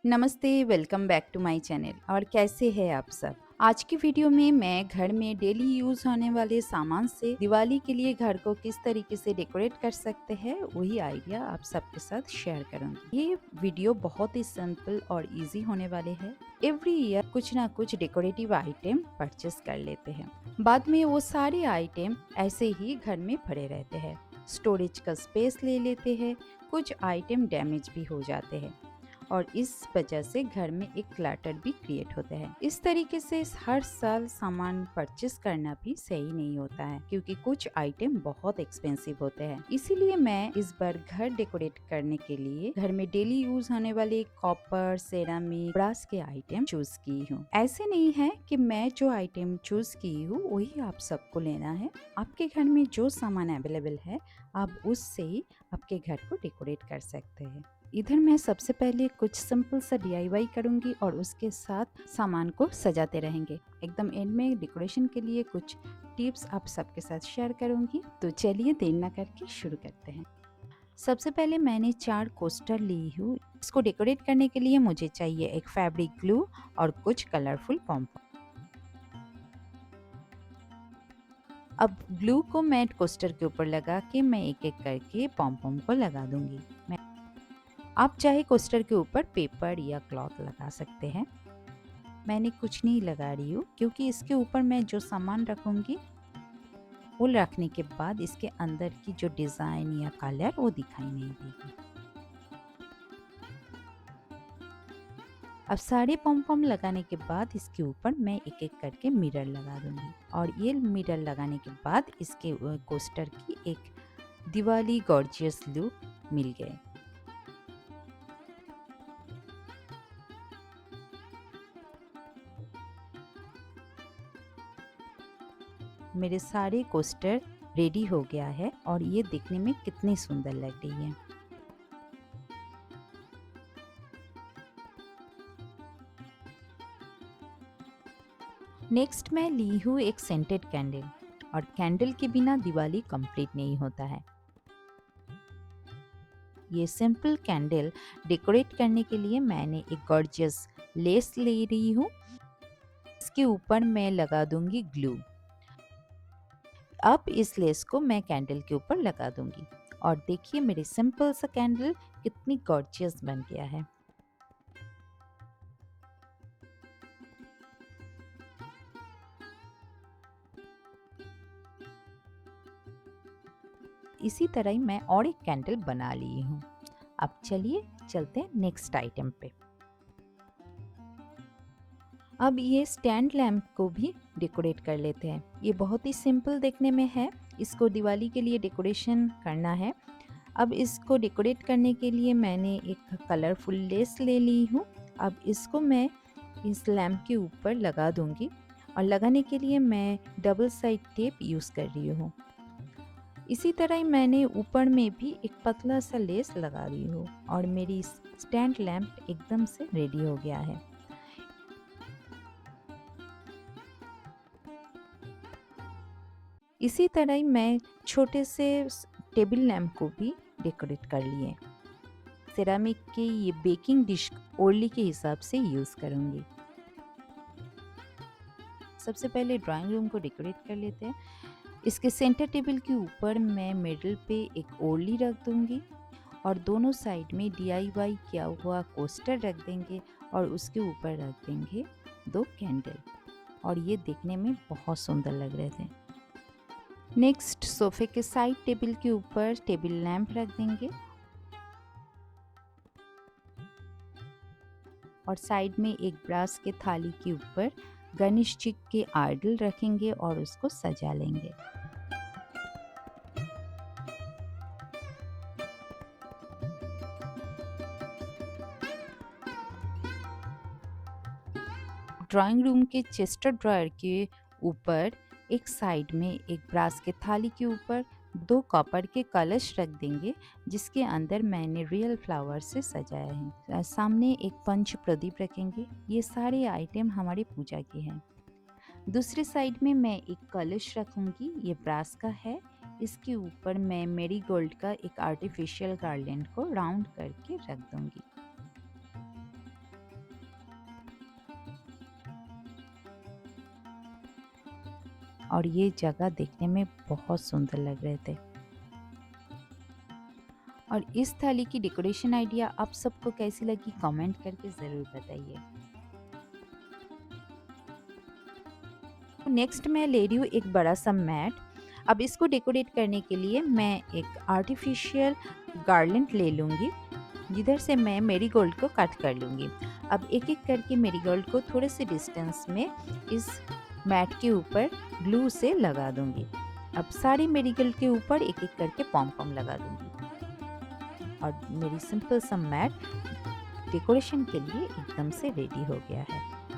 नमस्ते, welcome back to my channel. और कैसे हैं आप सब। आज की वीडियो में मैं घर में डेली यूज होने वाले सामान से दिवाली के लिए घर को किस तरीके से डेकोरेट कर सकते हैं वही आइडिया आप सबके साथ शेयर करूंगी। ये वीडियो बहुत ही सिंपल और इजी होने वाले हैं। एवरी ईयर कुछ ना कुछ डेकोरेटिव आइटम परचेस कर लेते हैं। बाद में वो सारे आइटम ऐसे ही घर में पड़े रहते हैं। स्टोरेज का स्पेस ले लेते हैं। कुछ आइटम डैमेज भी हो जाते हैं और इस वजह से घर में एक क्लटर भी क्रिएट होता है। इस तरीके से हर साल सामान परचेस करना भी सही नहीं होता है, क्योंकि कुछ आइटम बहुत एक्सपेंसिव होते हैं। इसीलिए मैं इस बार घर डेकोरेट करने के लिए घर में डेली यूज होने वाले कॉपर, सेरामिक, ब्रास के आइटम चूज की हूँ। ऐसे नहीं है कि मैं जो आइटम चूज की हूँ वही आप सबको लेना है। आपके घर में जो सामान अवेलेबल है आप उससे ही आपके घर को डेकोरेट कर सकते हैं। इधर मैं सबसे पहले कुछ सिंपल सा डीआईवाई करूंगी और उसके साथ सामान को सजाते रहेंगे। एकदम एंड में डेकोरेशन के लिए कुछ टिप्स आप सबके साथ शेयर करूंगी। तो चलिए देर ना करके शुरू करते हैं। सबसे पहले मैंने 4 कोस्टर ली हूँ। इसको डेकोरेट करने के लिए मुझे चाहिए एक फैब्रिक ग्लू और कुछ कलरफुल पॉम्पॉम। अब ग्लू को मैं कोस्टर के ऊपर लगा के मैं एक एक करके पॉम्पॉम को लगा दूंगी। आप चाहे कोस्टर के ऊपर पेपर या क्लॉथ लगा सकते हैं। मैंने कुछ नहीं लगा रही हूँ, क्योंकि इसके ऊपर मैं जो सामान रखूंगी वो रखने के बाद इसके अंदर की जो डिजाइन या कलर वो दिखाई नहीं देगी। अब सारे पॉम लगाने के बाद इसके ऊपर मैं एक एक करके मिरर लगा दूंगी और ये मिरर लगाने के बाद इसके कोस्टर की एक दिवाली गॉर्जियस लुक मिल गए। मेरे सारे कोस्टर रेडी हो गया है और ये दिखने में कितनी सुंदर लग रही है। नेक्स्ट मैं ली हूँ एक सेंटेड कैंडल, और कैंडल के बिना दिवाली कंप्लीट नहीं होता है। ये सिंपल कैंडल डेकोरेट करने के लिए मैंने एक गॉर्जियस लेस ले रही हूँ। इसके ऊपर मैं लगा दूंगी ग्लू। अब इस लेस को मैं कैंडल के ऊपर लगा दूंगी और देखिए मेरी सिंपल सा कैंडल कितनी गॉर्जियस बन गया है। इसी तरह ही मैं और एक कैंडल बना ली हूँ। अब चलिए चलते हैं नेक्स्ट आइटम पे। अब ये स्टैंड लैम्प को भी डेकोरेट कर लेते हैं। ये बहुत ही सिंपल देखने में है। इसको दिवाली के लिए डेकोरेशन करना है। अब इसको डेकोरेट करने के लिए मैंने एक कलरफुल लेस ले ली हूँ। अब इसको मैं इस लैम्प के ऊपर लगा दूंगी और लगाने के लिए मैं डबल साइड टेप यूज़ कर रही हूँ। इसी तरह ही मैंने ऊपर में भी एक पतला सा लेस लगा रही हूँ और मेरी स्टैंड लैम्प एकदम से रेडी हो गया है। इसी तरह ही मैं छोटे से टेबल लैम्प को भी डेकोरेट कर लिए। सेरामिक के ये बेकिंग डिश ओरली के हिसाब से यूज़ करूँगी। सबसे पहले ड्राइंग रूम को डेकोरेट कर लेते हैं। इसके सेंटर टेबल के ऊपर मैं मिडल पे एक ओरली रख दूंगी और दोनों साइड में डीआईवाई किया हुआ कोस्टर रख देंगे और उसके ऊपर रख देंगे 2 कैंडल, और ये देखने में बहुत सुंदर लग रहे थे। नेक्स्ट सोफे के साइड टेबल के ऊपर टेबल लैंप रख देंगे और साइड में एक ब्रास के थाली के ऊपर गणेश जी के आइडल रखेंगे और उसको सजा लेंगे। ड्राइंग रूम के चेस्टर ड्रॉयर के ऊपर एक साइड में एक ब्रास के थाली के ऊपर 2 कॉपर के कलश रख देंगे, जिसके अंदर मैंने रियल फ्लावर से सजाया है। सामने एक पंच प्रदीप रखेंगे। ये सारे आइटम हमारी पूजा के हैं। दूसरी साइड में मैं एक कलश रखूंगी, ये ब्रास का है। इसके ऊपर मैं मेरीगोल्ड का एक आर्टिफिशियल गार्लैंड को राउंड करके रख दूंगी। और ये जगह देखने में बहुत सुंदर लग रहे थे। और इस थाली की डेकोरेशन आइडिया आप सबको कैसी लगी कमेंट करके ज़रूर बताइए। नेक्स्ट मैं ले रही हूँ एक बड़ा सा मैट। अब इसको डेकोरेट करने के लिए मैं एक आर्टिफिशियल गार्लैंड ले लूँगी, जिधर से मैं मेरीगोल्ड को कट कर लूँगी। अब एक एक करके मेरीगोल्ड को थोड़े से डिस्टेंस में इस मैट के ऊपर ग्लू से लगा दूँगी। अब सारी मेरीगोल्ड के ऊपर एक एक करके पॉम पॉम लगा दूँगी और मेरी सिंपल सा मैट डेकोरेशन के लिए एकदम से रेडी हो गया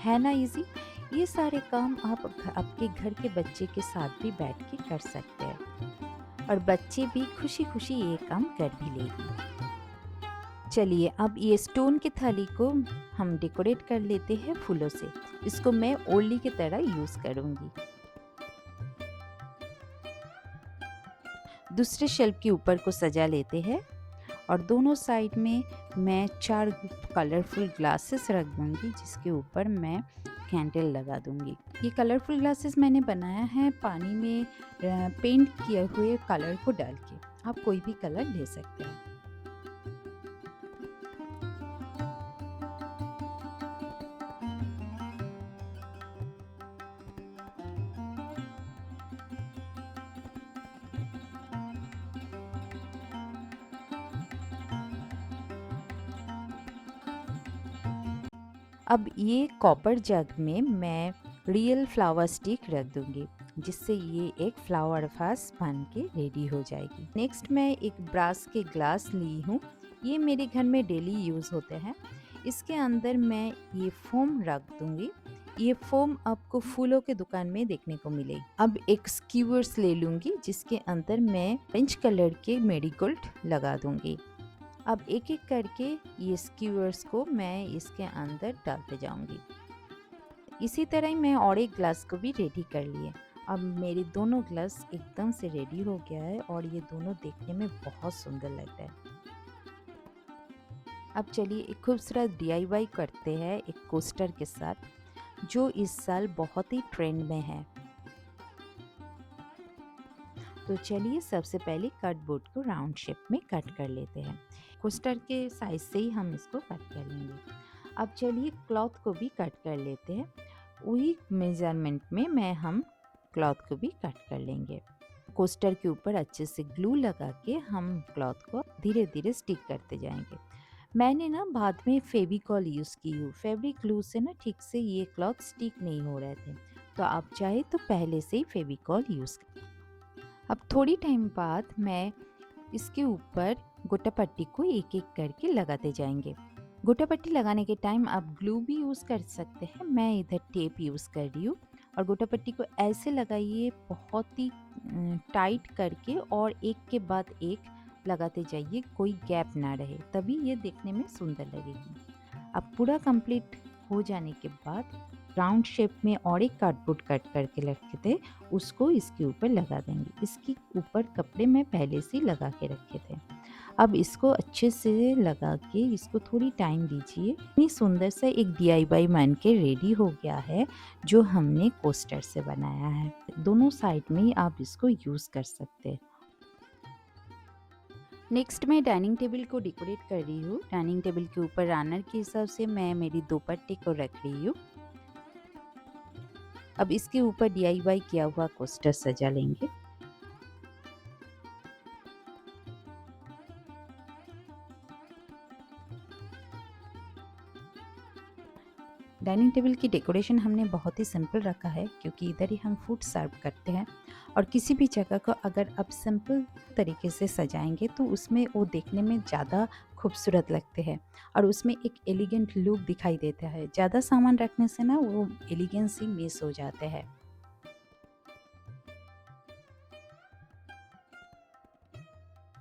है ना इजी। ये सारे काम आप आपके घर के बच्चे के साथ भी बैठ के कर सकते हैं और बच्चे भी खुशी खुशी ये काम कर भी लेंगे। चलिए अब ये स्टोन की थाली को हम डेकोरेट कर लेते हैं फूलों से। इसको मैं ओरली की तरह यूज करूंगी। दूसरे शेल्फ के ऊपर को सजा लेते हैं और दोनों साइड में मैं 4 कलरफुल ग्लासेस रख दूंगी, जिसके ऊपर मैं कैंडल लगा दूंगी। ये कलरफुल ग्लासेस मैंने बनाया है पानी में पेंट किए हुए कलर को डाल के। आप कोई भी कलर ले सकते हैं। अब ये कॉपर जग में मैं रियल फ्लावर स्टिक रख दूंगी, जिससे ये एक फ्लावर वास बन के रेडी हो जाएगी। नेक्स्ट मैं एक ब्रास के ग्लास ली हूँ। ये मेरे घर में डेली यूज़ होते हैं। इसके अंदर मैं ये फोम रख दूंगी। ये फोम आपको फूलों के दुकान में देखने को मिलेगी। अब एक स्क्यूअर्स ले लूंगी, जिसके अंदर मैं ऑरेंज कलर के मेरीगोल्ड लगा दूंगी। अब एक एक करके ये स्क्यूअर्स को मैं इसके अंदर डालते जाऊंगी। इसी तरह ही मैं और एक ग्लास को भी रेडी कर लिए। अब मेरे दोनों ग्लास एकदम से रेडी हो गया है और ये दोनों देखने में बहुत सुंदर लग रहा है। अब चलिए एक खूबसूरत DIY करते हैं एक कोस्टर के साथ, जो इस साल बहुत ही ट्रेंड में है। तो चलिए सबसे पहले कटबोर्ड को राउंड शेप में कट कर लेते हैं। कोस्टर के साइज से ही हम इसको कट कर लेंगे। अब चलिए क्लॉथ को भी कट कर लेते हैं। वही मेजरमेंट में हम क्लॉथ को भी कट कर लेंगे। कोस्टर के ऊपर अच्छे से ग्लू लगा के हम क्लॉथ को धीरे धीरे स्टिक करते जाएंगे। मैंने ना बाद में फेविकॉल यूज़ की हूँ। फेविक ग्लू से ना ठीक से ये क्लॉथ स्टिक नहीं हो रहे थे, तो आप चाहे तो पहले से ही फेविकॉल यूज़ करें। अब थोड़ी टाइम बाद मैं इसके ऊपर गोटा पट्टी को एक एक करके लगाते जाएंगे। गोटा पट्टी लगाने के टाइम आप ग्लू भी यूज़ कर सकते हैं। मैं इधर टेप यूज़ कर रही हूँ और गोटा पट्टी को ऐसे लगाइए, बहुत ही टाइट करके, और एक के बाद एक लगाते जाइए, कोई गैप ना रहे, तभी ये देखने में सुंदर लगेगी। अब पूरा कंप्लीट हो जाने के बाद राउंड शेप में और एक कार्डबोर्ड कट करके रखे थे, उसको इसके ऊपर लगा देंगे। इसके ऊपर कपड़े मैं पहले से लगा के रखे थे। अब इसको अच्छे से लगा के इसको थोड़ी टाइम दीजिए। इतनी सुंदर सा एक DIY बन के रेडी हो गया है, जो हमने कोस्टर से बनाया है। दोनों साइड में ही आप इसको यूज़ कर सकते हैं। नेक्स्ट मैं डाइनिंग टेबल को डेकोरेट कर रही हूँ। डाइनिंग टेबल के ऊपर रनर के हिसाब से मैं मेरी 2 पट्टी को रख रही हूँ। अब इसके ऊपर DIY किया हुआ कोस्टर सजा लेंगे। डाइनिंग टेबल की डेकोरेशन हमने बहुत ही सिंपल रखा है, क्योंकि इधर ही हम फूड सर्व करते हैं। और किसी भी जगह को अगर आप सिंपल तरीके से सजाएंगे तो उसमें वो देखने में ज़्यादा खूबसूरत लगते हैं और उसमें एक एलिगेंट लुक दिखाई देता है। ज़्यादा सामान रखने से ना वो एलिगेंस ही मिस हो जाते हैं।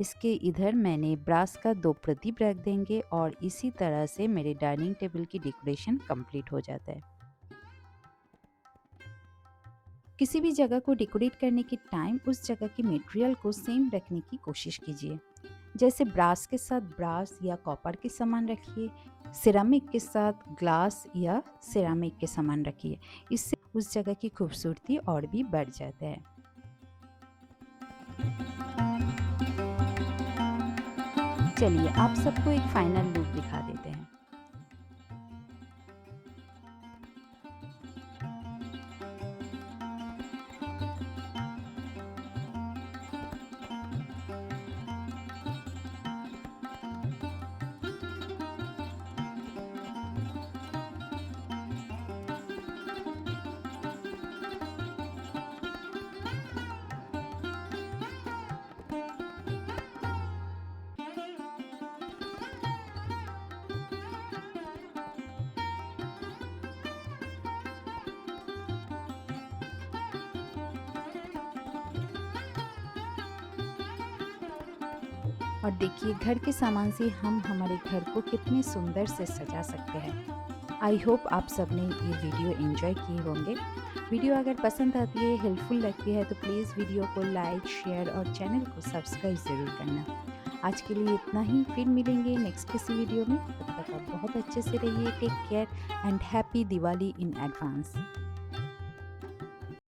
इसके इधर मैंने ब्रास का 2 प्रदीप रख देंगे और इसी तरह से मेरे डाइनिंग टेबल की डेकोरेशन कंप्लीट हो जाता है। किसी भी जगह को डेकोरेट करने के टाइम उस जगह के मटेरियल को सेम रखने की कोशिश कीजिए। जैसे ब्रास के साथ ब्रास या कॉपर के सामान रखिए, सिरामिक के साथ ग्लास या सिरामिक के सामान रखिए। इससे उस जगह की खूबसूरती और भी बढ़ जाता है। चलिए आप सबको एक फाइनल लुक दिखा देते हैं। और देखिए घर के सामान से हम हमारे घर को कितने सुंदर से सजा सकते हैं। आई होप आप सब ने ये वीडियो एंजॉय किए होंगे। वीडियो अगर पसंद आती है, हेल्पफुल लगती है तो प्लीज़ वीडियो को लाइक, शेयर और चैनल को सब्सक्राइब ज़रूर करना। आज के लिए इतना ही, फिर मिलेंगे नेक्स्ट किसी वीडियो में। तब तक आप बहुत अच्छे से रहिए। Take care and happy Diwali in advance.